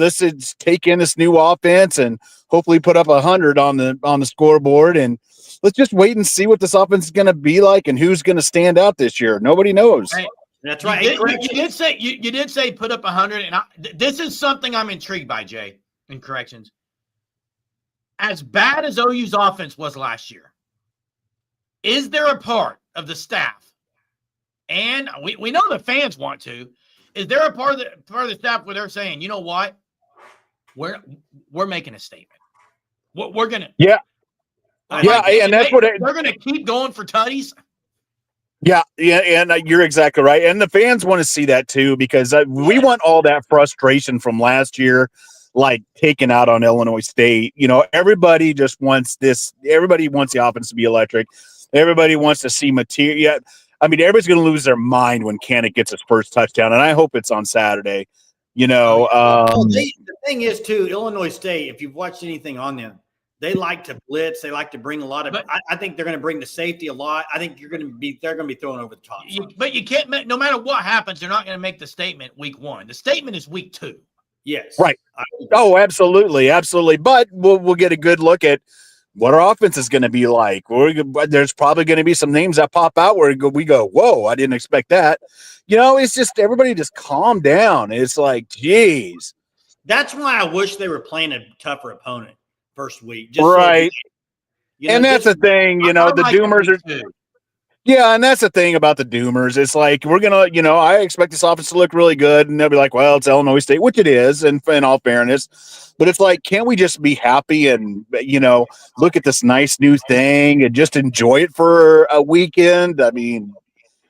take in this new offense and hopefully put up 100 on the scoreboard, and let's just wait and see what this offense is going to be like and who's going to stand out this year. Nobody knows. Hey, that's right. You did say put up 100, and this is something I'm intrigued by, Jay. In corrections, as bad as OU's offense was last year, is there a part of the staff, and we know the fans want to? Is there a part of the staff where they're saying, you know what, we're making a statement. We're gonna and that's they're gonna keep going for tutties. Yeah, and you're exactly right. And the fans want to see that too, because we want all that frustration from last year, like taken out on Illinois State. You know, everybody just wants this. Everybody wants the offense to be electric. Everybody wants to see material. Yeah, I mean, everybody's going to lose their mind when Kanik gets his first touchdown, and I hope it's on Saturday. You know, the thing is too, Illinois State. If you've watched anything on them, they like to blitz. They like to bring a lot of. I think they're going to bring the safety a lot. I think they're going to be throwing over the top. But you can't make. No matter what happens, they're not going to make the statement week 1. The statement is week 2. Yes. Right. Oh, absolutely. But we'll get a good look at what our offense is going to be like. There's probably going to be some names that pop out where we go, whoa, I didn't expect that. It's just everybody just calm down. It's like, geez. That's why I wish they were playing a tougher opponent first week. Just right. So, and that's the thing, the Doomers are. Yeah, and that's the thing about the Doomers. It's like we're going to, I expect this offense to look really good, and they'll be like, well, it's Illinois State, which it is, and in all fairness. But it's like, can't we just be happy and, look at this nice new thing and just enjoy it for a weekend? I mean,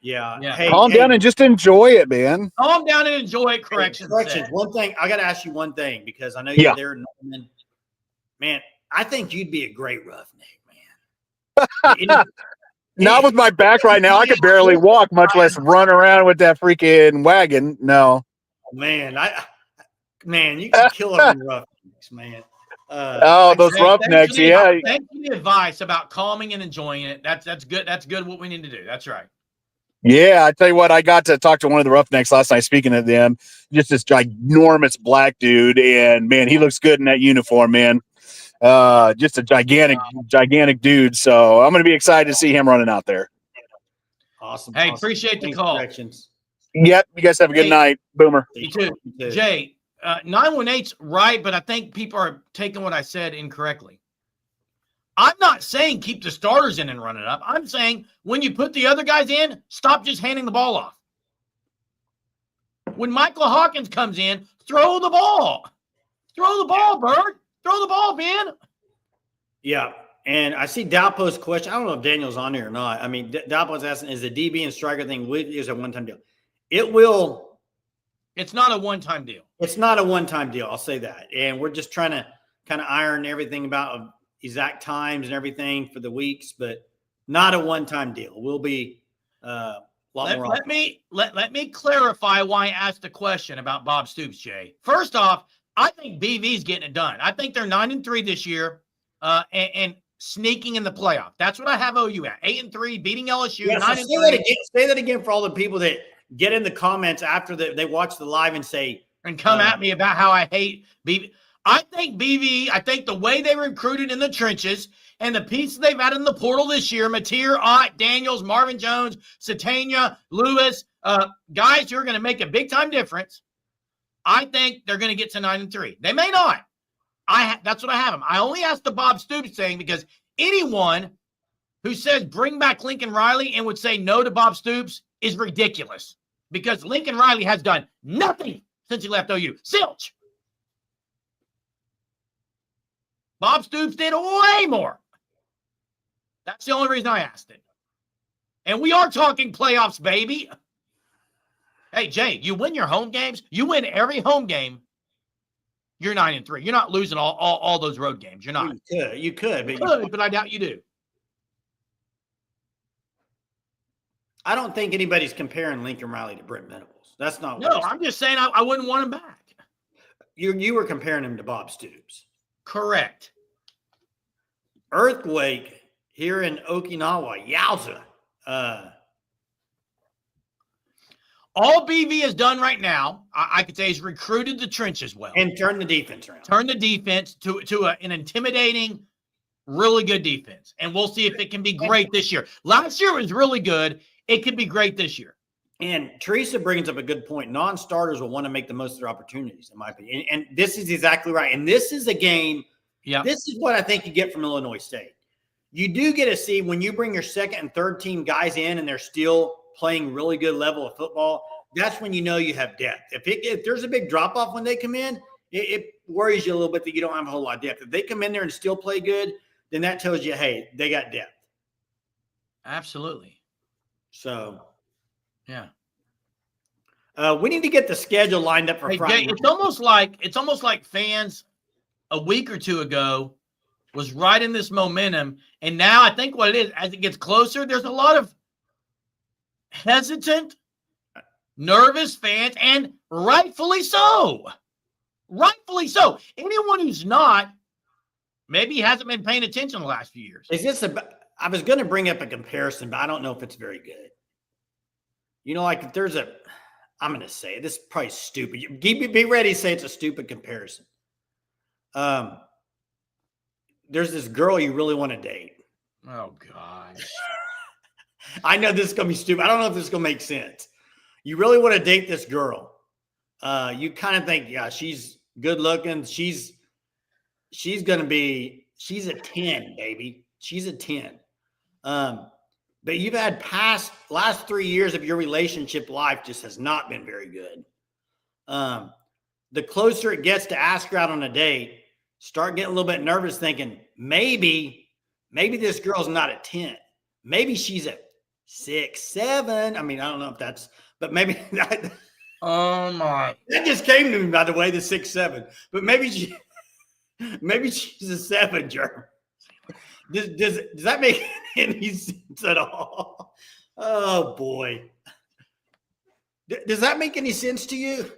yeah. Hey, calm down and just enjoy it, man. Calm down and enjoy it. Corrections. One thing, I got to ask you one thing because I know you're there, Norman. Man, I think you'd be a great roughneck, man. Not with my back right now. I could barely walk, much less run around with that freaking wagon. No. Man, you can kill them roughnecks, man. Those roughnecks, yeah. Thank you for the advice about calming and enjoying it. That's good. That's good. What we need to do. That's right. Yeah, I tell you what, I got to talk to one of the roughnecks last night. Speaking of them, just this ginormous black dude, and man, he looks good in that uniform, man. Just a gigantic dude. So I'm going to be excited to see him running out there. Awesome. Hey, appreciate the call. Yep. You guys have a good night. Boomer. You too. Jay, 918's right, but I think people are taking what I said incorrectly. I'm not saying keep the starters in and run it up. I'm saying when you put the other guys in, stop just handing the ball off. When Michael Hawkins comes in, throw the ball. Throw the ball, Bird. Throw the ball, Ben. Yeah, and I see Dalpo's question. I don't know if Daniel's on here or not. I mean, Dalpo's asking, is the DB and striker thing is a one-time deal? It will. It's not a one-time deal. It's not a one-time deal. I'll say that. And we're just trying to kind of iron everything about exact times and everything for the weeks, but not a one-time deal. We'll be a lot more. Let me clarify why I asked the question about Bob Stoops, Jay. First off, I think BV's getting it done. I think they're 9-3 this year, and sneaking in the playoff. That's what I have OU at 8-3, beating LSU. Yeah, 9-3. Say that again for all the people that get in the comments after they watch the live and say come at me about how I hate BV. I think the way they recruited in the trenches and the pieces they've had in the portal this year, Mateer, Ott, Daniels, Marvin Jones, Satania, Lewis, guys who are going to make a big-time difference. I think they're going to get to 9-3. They may not. That's what I have them. I only asked the Bob Stoops thing because anyone who says bring back Lincoln Riley and would say no to Bob Stoops is ridiculous because Lincoln Riley has done nothing since he left OU. Zilch. Bob Stoops did way more. That's the only reason I asked it. And we are talking playoffs, baby. Hey, Jay, you win your home games. You win every home game. You're 9-3. You're not losing all those road games. You're not. You could, but I doubt you do. I don't think anybody's comparing Lincoln Riley to Brent Venables. That's not. No, I'm just saying I wouldn't want him back. You were comparing him to Bob Stoops. Correct. Earthquake here in Okinawa. Yowza. All BV has done right now, I could say, is recruited the trenches well. And turn the defense around. Turn the defense to an intimidating, really good defense. And we'll see if it can be great this year. Last year was really good. It could be great this year. And Teresa brings up a good point. Non-starters will want to make the most of their opportunities, in my opinion. And this is exactly right. And this is a game. Yeah. This is what I think you get from Illinois State. You do get to see when you bring your second and third team guys in and they're still playing really good level of football, that's when you know you have depth. If there's a big drop-off when they come in, it worries you a little bit that you don't have a whole lot of depth. If they come in there and still play good, then that tells you, hey, they got depth. Absolutely. So, yeah. We need to get the schedule lined up for Friday. It's almost like fans a week or two ago was right in this momentum, and now I think what it is, as it gets closer, there's a lot of hesitant, nervous fans, and rightfully so. Rightfully so. Anyone who's not, maybe hasn't been paying attention the last few years. I was going to bring up a comparison, but I don't know if it's very good. Like if there's I'm going to say it, this is probably stupid. Be ready to say it's a stupid comparison. there's this girl you really want to date. Oh gosh. I know this is gonna be stupid. I don't know if this is gonna make sense. You really want to date this girl. You kind of think, yeah, she's good looking. She's a 10, baby. She's a 10. But you've had last 3 years of your relationship life just has not been very good. The closer it gets to ask her out on a date, start getting a little bit nervous thinking, maybe this girl's not a 10. Maybe she's a 6, 7. I mean, I don't know if that's, but maybe that, Oh my. that just came to me, by the way, the 6, 7. But maybe she's a 7, Jeremy. Does that make any sense at all? Oh boy. Does that make any sense to you?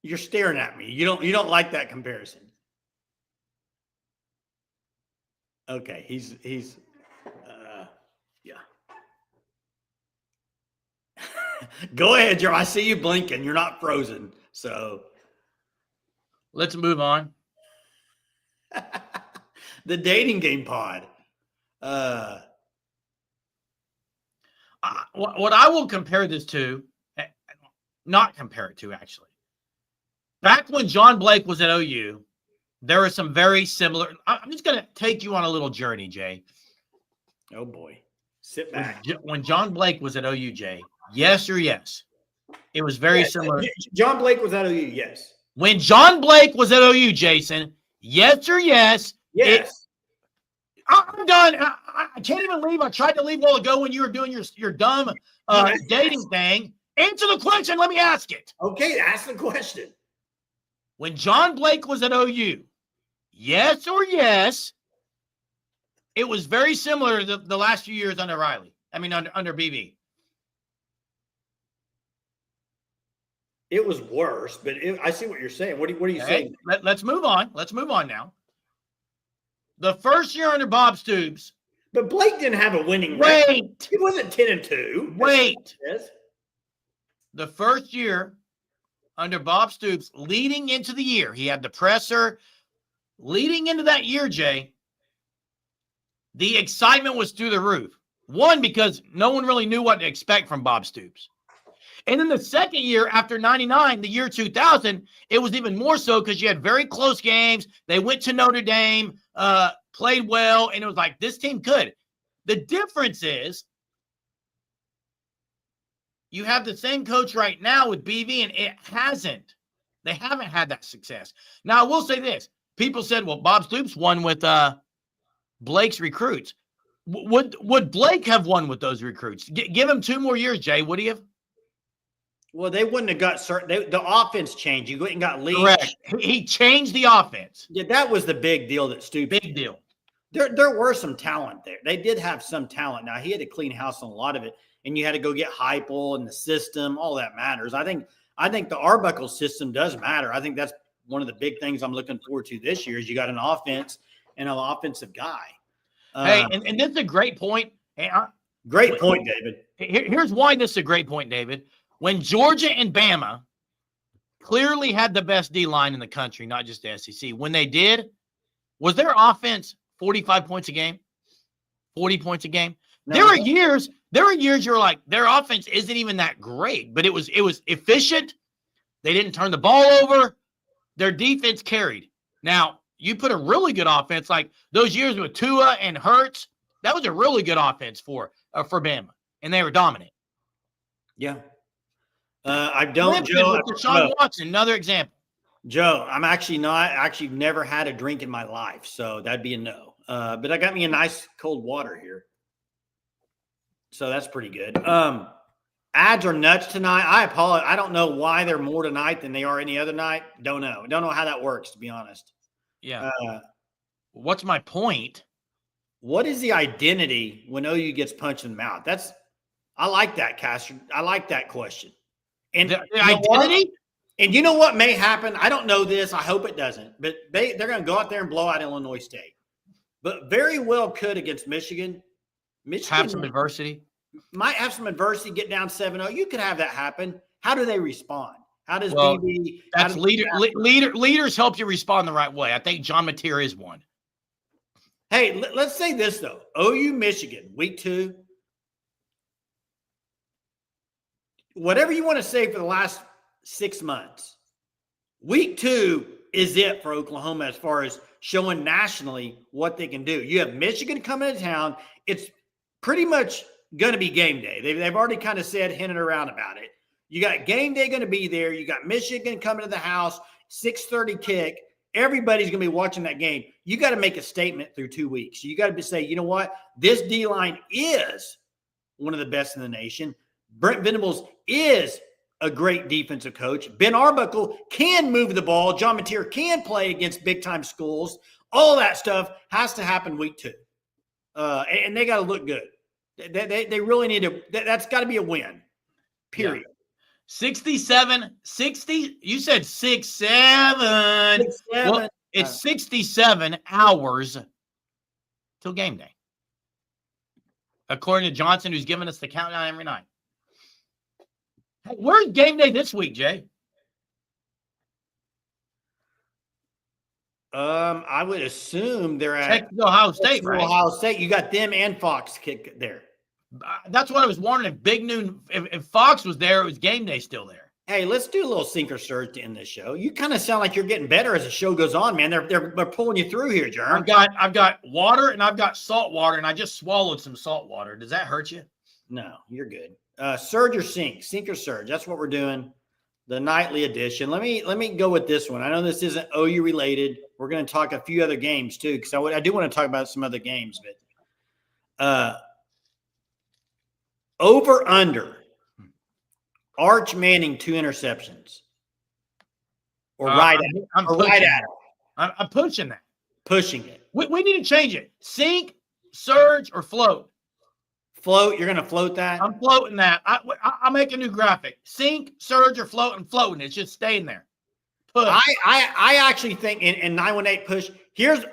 You're staring at me. You don't like that comparison. Okay, he's yeah. Go ahead, Joe. I see you blinking. You're not frozen. So Let's move on. the dating game pod. What I will compare this to, not compare it to actually. Back when John Blake was at OU, there were some very similar. I'm just going to take you on a little journey, Jay. Oh boy, sit back. When John Blake was at OU, Jay, yes or yes? It was very similar. John Blake was at OU, yes. When John Blake was at OU, Jason, yes or yes? Yes. I'm done. I can't even leave. I tried to leave a while ago when you were doing your dumb dating thing. Answer the question. Let me ask it. Okay, ask the question. When John Blake was at OU, yes or yes? It was very similar to the last few years under Riley. I mean, under BB. It was worse, but I see what you're saying. What are you saying? Let's move on. Let's move on now. The first year under Bob Stoops. But Blake didn't have a winning record. Wait. He wasn't 10-2. Wait. Yes. The first year under Bob Stoops, leading into the year, he had the presser. Leading into that year, Jay, the excitement was through the roof. One, because no one really knew what to expect from Bob Stoops. And then the second year after 99, the year 2000, it was even more so because you had very close games. They went to Notre Dame, played well, and it was like, this team could. The difference is you have the same coach right now with BV, and it hasn't. They haven't had that success. Now, I will say this. People said, well, Bob Stoops won with Blake's recruits. Would Blake have won with those recruits? Give him 2 more years, Jay. Would he have? Well, they wouldn't have got certain. The offense changed. You went and got Leach. Correct. He changed the offense. Yeah, that was the big deal that Stoops. Big deal. There were some talent there. They did have some talent. Now, he had to clean house on a lot of it, and you had to go get Heupel and the system. All that matters. I think the Arbuckle system does matter. I think that's one of the big things I'm looking forward to this year is you got an offense and an offensive guy. Hey, and this is a great point. Great point, David. Here's why this is a great point, David. When Georgia and Bama clearly had the best D-line in the country, not just the SEC, when they did, was their offense 45 points a game? 40 points a game? No. There are years you're like, their offense isn't even that great, but it was efficient. They didn't turn the ball over. Their defense carried. Now, you put a really good offense, like those years with Tua and Hurts, that was a really good offense for Bama, and they were dominant. Yeah. I don't, Joe. Deshaun Watson, another example. Joe, I'm actually never had a drink in my life, so that'd be a no. But I got me a nice cold water here, so that's pretty good. Ads are nuts tonight. I apologize. I don't know why they're more tonight than they are any other night. Don't know how that works, to be honest. Yeah. What's my point? What is the identity when OU gets punched in the mouth? I like that, Caster. I like that question. And the identity? And you know what may happen? I don't know this. I hope it doesn't. But they're going to go out there and blow out Illinois State. But very well could against Michigan. Have some adversity. Might have some adversity, get down 7-0. You could have that happen. How do they respond? How does Well, BB? That's leaders help you respond the right way. I think John Mateer is one. Hey, let's say this though. OU Michigan, week 2. Whatever you want to say for the last 6 months, week 2 is it for Oklahoma as far as showing nationally what they can do. You have Michigan coming to town. It's pretty much going to be game day. They've already kind of said, hinted around about it. You got game day going to be there. You got Michigan coming to the house, 6:30 kick. Everybody's going to be watching that game. You got to make a statement through 2 weeks. You got to say, you know what? This D-line is one of the best in the nation. Brent Venables is a great defensive coach. Ben Arbuckle can move the ball. John Mateer can play against big-time schools. All that stuff has to happen week 2. And they got to look good. They really need to – that's got to be a win, period. Yeah. 60. You said 6-7. 6-7. Well, it's 67 hours till game day, according to Johnson, who's giving us the countdown every night. Hey, where's game day this week, Jay? I would assume they're at Texas, Ohio State, right? Ohio State. You got them and Fox kick there. That's what I was wondering. If Big Noon, if Fox was there, it was game day still there. Hey, let's do a little sinker surge to end this show. You kind of sound like you're getting better as the show goes on, man. They're pulling you through here, Jerm. I've got water and I've got salt water, and I just swallowed some salt water. Does that hurt you? No, you're good. Surge or sink, sink or surge. That's what we're doing. The nightly edition. Let me go with this one. I know this isn't OU related. We're going to talk a few other games too, because I do want to talk about some other games. But over under Arch Manning 2 interceptions, or right at it. I'm pushing that. Pushing it. We need to change it. Sink, surge, or float. Float. You're going to float that. I'm floating that. I'll make a new graphic. Sink, surge, or float. I'm floating. It's just staying there. Push. I actually think in 918 push.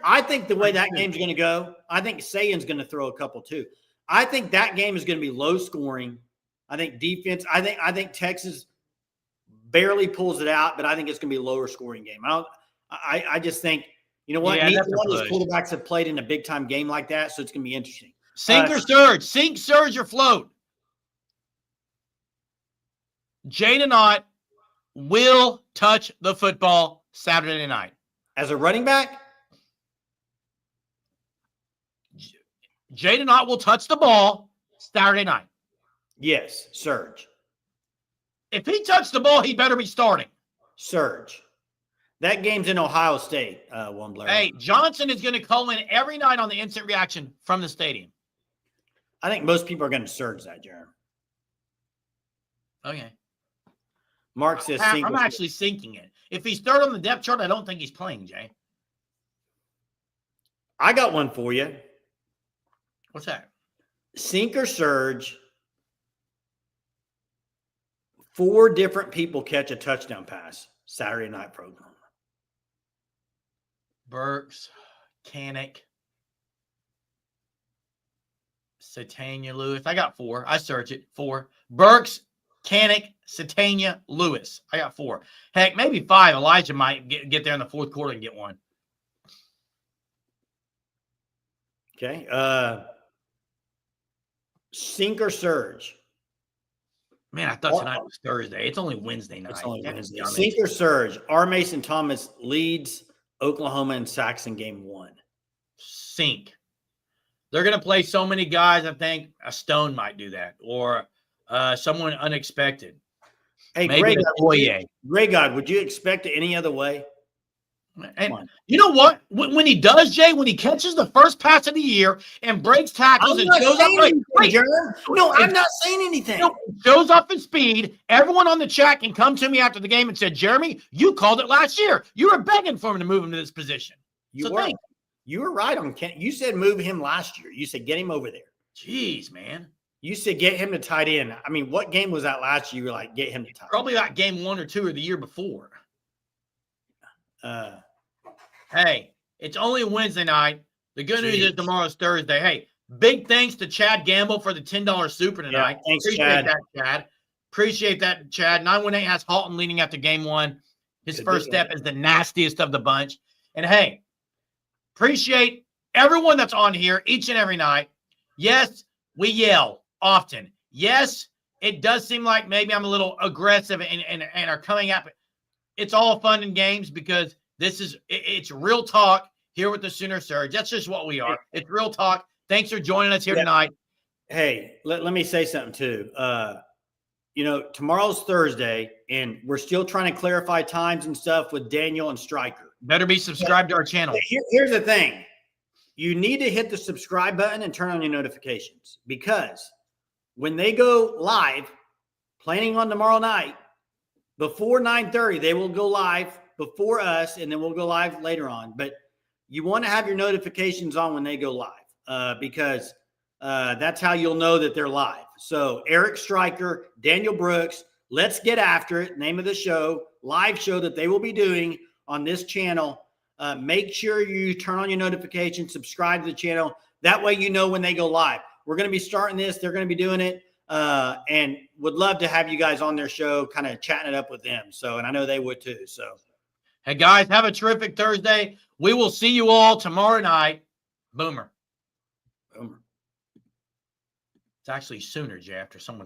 I think the way that game's going to go. I think Sayan's going to throw a couple too. I think that game is going to be low scoring. I think defense. I think Texas barely pulls it out, but I think it's going to be a lower scoring game. I just think, you know what? Yeah, neither one of those quarterbacks have played in a big time game like that, so it's going to be interesting. Sink or surge. Sink, surge, or float. Jaden Ott will touch the football Saturday night. As a running back? Jaden Ott will touch the ball Saturday night. Yes, surge. If he touched the ball, he better be starting. Surge. That game's in Ohio State, One Blair. Hey, Johnson is going to call in every night on the instant reaction from the stadium. I think most people are going to surge that, Jeremy. Okay. Mark says I'm actually sinking it. If he's third on the depth chart, I don't think he's playing, Jay. I got one for you. What's that? Sink or surge. 4 different people catch a touchdown pass Saturday night for Oklahoma. Burks, Canick, Satania Lewis. I got 4. I search it. 4. Burks, Canick, Satania, Lewis. I got 4. Heck, maybe 5. Elijah might get there in the fourth quarter and get one. Okay. Sink or surge. Man, I thought tonight was Thursday. It's only Wednesday night. It's only Wednesday. Sink or surge. R. Mason Thomas leads Oklahoma and sacks in game 1. Sink. They're going to play so many guys. I think a Stone might do that, or someone unexpected. Hey, maybe Greg God, would you expect it any other way? And you know what? When he does, Jay, when he catches the first pass of the year and breaks tackles and goes up, I'm not saying anything. Shows up in speed. Everyone on the chat can come to me after the game and said, Jeremy, you called it last year. You were begging for him to move him to this position. You were right on Kent. You said move him last year. You said get him over there. Jeez, man. You said get him to tight end. I mean, what game was that last year? You were like, get him to tight end. Probably like game 1 or 2 or the year before. Hey, it's only Wednesday night. The good news is tomorrow's Thursday. Hey, big thanks to Chad Gamble for the $10 super tonight. Yeah, thanks, Appreciate Chad. that, Chad. Appreciate that, Chad. 918 has Halton leading after game one. His first step is the nastiest of the bunch. And hey, appreciate everyone that's on here each and every night. Yes, we yell often. Yes, it does seem like maybe I'm a little aggressive and are coming up. It's all fun and games because it's real talk here with the Sooner Surge. That's just what we are. It's real talk. Thanks for joining us here tonight. Hey, let me say something too. Tomorrow's Thursday, and we're still trying to clarify times and stuff with Daniel and Stryker. Better be subscribed to our channel. Here's the thing. You need to hit the subscribe button and turn on your notifications, because when they go live, planning on tomorrow night, before 9:30, they will go live before us, and then we'll go live later on. But you want to have your notifications on when they go live, because that's how you'll know that they're live. So Eric Stryker, Daniel Brooks, Let's Get After It, name of the show, live show that they will be doing on this channel. Make sure you turn on your notifications, subscribe to the channel. That way you know when they go live. We're going to be starting this. They're going to be doing it, and would love to have you guys on their show, kind of chatting it up with them. So, and I know they would too. So, hey, guys, have a terrific Thursday. We will see you all tomorrow night. Boomer. Boomer. It's actually Sooner, Jay, after someone